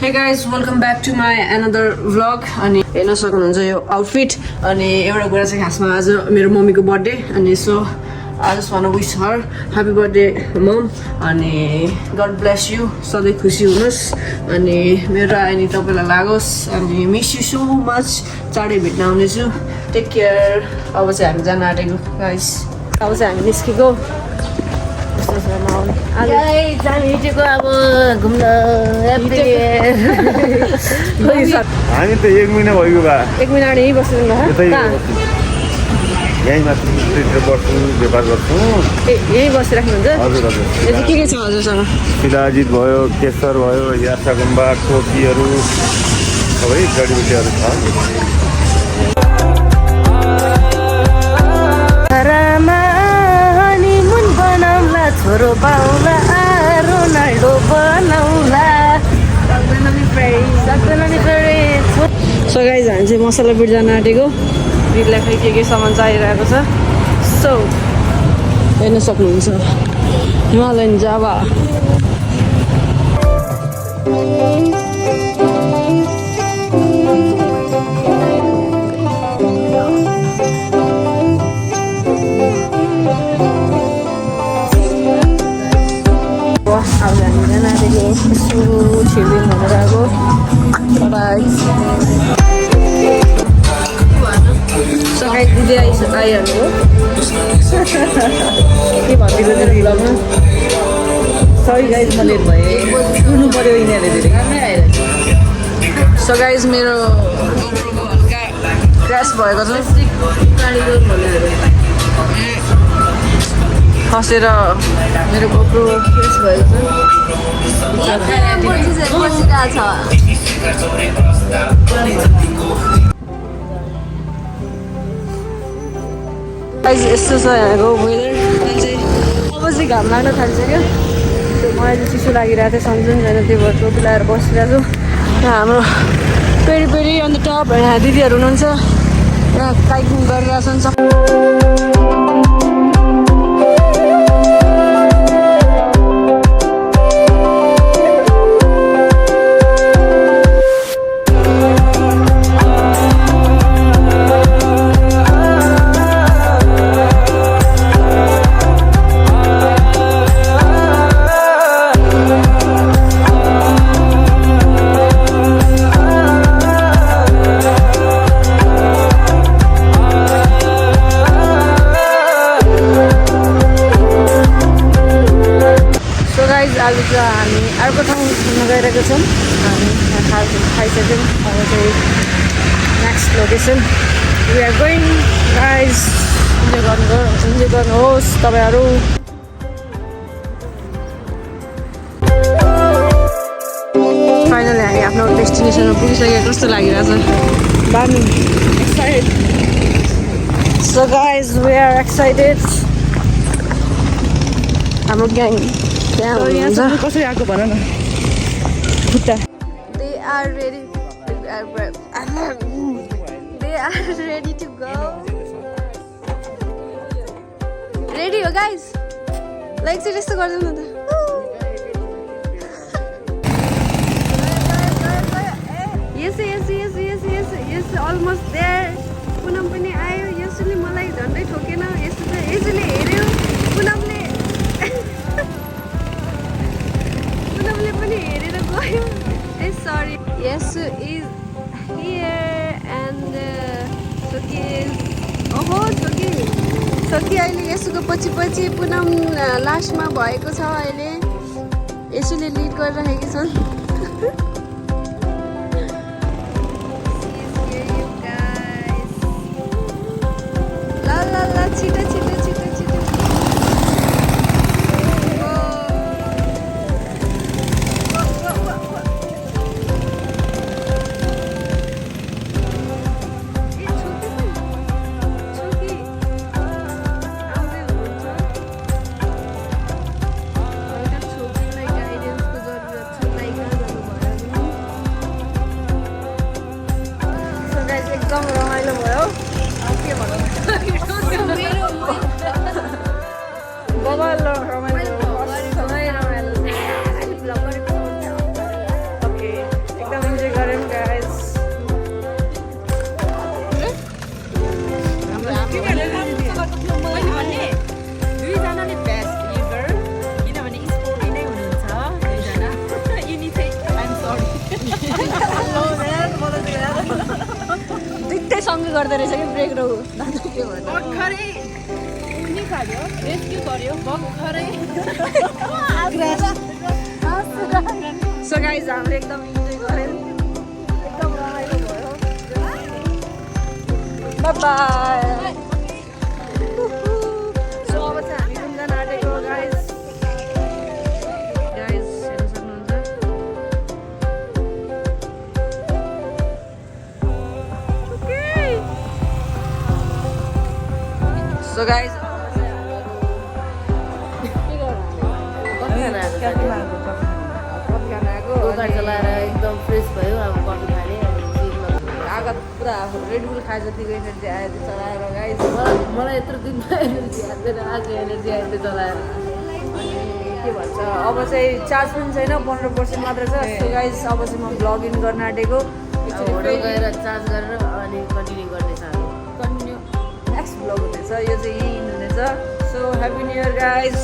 Hey guys, welcome back to my another vlog. अनि हेर्न सक्नुहुन्छ यो आउटफिट अनि एउटा कुरा चाहिँ खासमा आज मेरो मम्मीको बर्थडे अनि so I just want to wish her happy birthday mom अनि God bless you सधैँ खुसी हुनुहोस् अनि मेरो अनि तपाईलाई लागोस् अनि मिस यु सो मच चाँडै भेट्न आउनेछु टेक केयर अब चाहिँ हामी जान आँटेको गाइस अब चाहिँ हामी निस्केको हामी अब घुम्न हामी त 1 महिना भयो बा 1 महिना यही बसिरहनु भएको यहीँ माथि बस्छु व्यापार गर्छु यही बसिराख्नुहुन्छ हजुर हजुर के छ हजुरसँग शिलाजित भयो केसर भयो यासागुम्बा टोपीहरू सबै जडीबुटीहरू छ छोरो बाउला रोनाल्डो बनाउला सो गाइज हामी चाहिँ मसला बिट जान आँटेको बिटलाई खै के सामान चाहिरहेको छ सो हेर्न सक्नुहुन्छ हिमालयन जावा अब हामी जान आँटेको यसो छिर्दिउँ भनेर अब सकाइ दिदी आइहाल्नु हो के भनिदिएको थियो भ्लगमा सरी गाइज म लेट भएँ सुन्नु पऱ्यो यिनीहरूले धेरै सो गाइज मेरो क्रास भएको छ खसेर मेरो गोप्रो क्रास भएको छ यस्तो छ यहाँको वेदर चाहिँ अब चाहिँ घाम लाग्न थाल्छ क्या मलाई चाहिँ चिसो लागिरहेको थियो सम्झनु छैन त्यो भएर टोपी लगाएर बसिरहेको छु यहाँ हाम्रो पेरी अन्त टप यहाँ दिदीहरू हुनुहुन्छ यहाँ काइकिङ गरिरहेछन् सब आज चाहिँ हामी अर्को ठाउँ घुम्न गइरहेको छौँ हामी यहाँ खाइसक्यौँ अब चाहिँ next location we are going guys enjoy गर्नुहोस् तपाईँहरू फाइनली हामी आफ्नो डेस्टिनेसनमा पुगिसक्यो कस्तो लागिरहेछ दामी excited so guys we are excited हाम्रो ग्याङ कसरी आएको भन न खुट्टा They are ready to go. Ready हो guys? Like चाहिँ यस्तो गर्दैन त Yes almost there. पुनम पनि आयो यसले मलाई झन्डै ठोकेन यसले हेर्यो पुनमले पनि हेरेर गयो sorry yes is here and Soki is Soki अहिले यसुको पछि पुनम लास्टमा भएको छ अहिले यसुले लिड गरिरहेको छन् ल छिटो दुइटै सँगै गर्दो रहेछ कि ब्रेक र के भन्नु भर्खरै नि खायो रेस्क्यु गर्यो भर्खरै सो गाइज हामीले एकदम इन्जोय गऱ्यौँ एकदम रमाइलो भयो बाई सो अब चाहिँ हामी रुम जान आँटेको गाइज हेर्न सक्नुहुन्छ सो गाइज गाडी चलाएर एकदम फ्रेस भयो अब कफी खाने आगो पुरा रेड बुल खाए जतिको एनर्जी आयो त्यो चलाएर गाइज मलाई यत्रो दिनमा एनर्जी आउँदैन आज एनर्जी आयो चलाएर के भन्छ अब चाहिँ चार्ज पनि छैन 15% मात्र छ सो गाइज अब चाहिँ म भ्लग इन गर्न आँटेको होटल गएर चार्ज गरेर अनि कन्टिन्यू गर्नेछ हामी कन्टिन्यू नेक्स्ट भ्लग हुनेछ यो चाहिँ यहीँ हुनेछ so happy new year guys